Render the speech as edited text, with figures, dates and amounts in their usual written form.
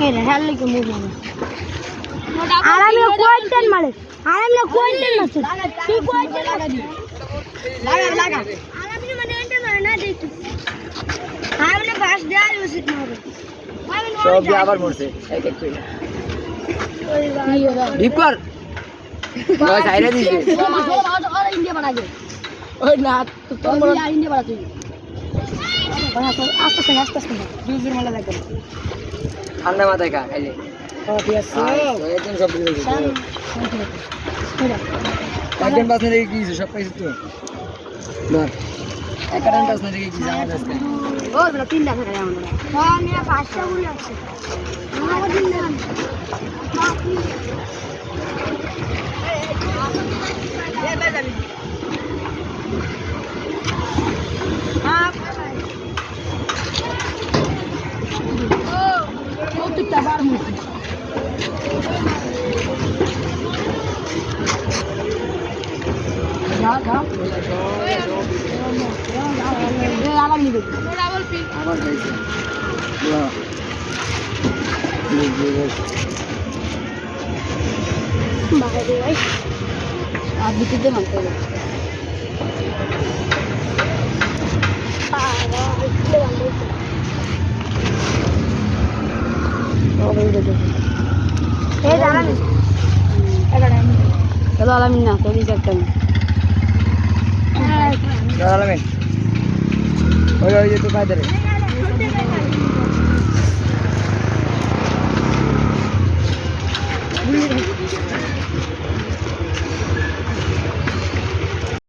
এই হেলে কি মুভ না আরামে কোয়েন্টেন মারে আরামে কোয়েন্টেন মারছে কি কোয়েন্টেন লাগা দি লাগা আরামে মানে এন্টার মারে না দেখি আরামে ফাস্ট দেয় উচিত মারে সব আবার মরছে এক এক করে ডিপার ওই সাইরে দিছে আর ইন্ডিয়া বানা দে ওই না তো বড় ইন্ডিয়া বানা তুই আস্তে আস্তে জুজুর মালা লাগবে ঠান্ডা মাথায় খা খাইলে ঠিক আছে একদম সব দিয়ে দিছে একদম বাস না কি সব পাইছিস তো ধর একদম বাস না কি জামা আছে ও বড় তিনটা থাকে আমাদের হ্যাঁ আমি পাঁচটা গুলো আছে আমার দিন না বাকি এই বাজাবি আপ ও তো তাবার মুছি যা যা এই আলাম নিবে ডাবল পিন আবার গাইছে বাহ বাইরে ভাই আর দিতে মানতে হবে चलो आलमीन ना तो नहीं सकते चलो आलमीन ओए ये तो काय करे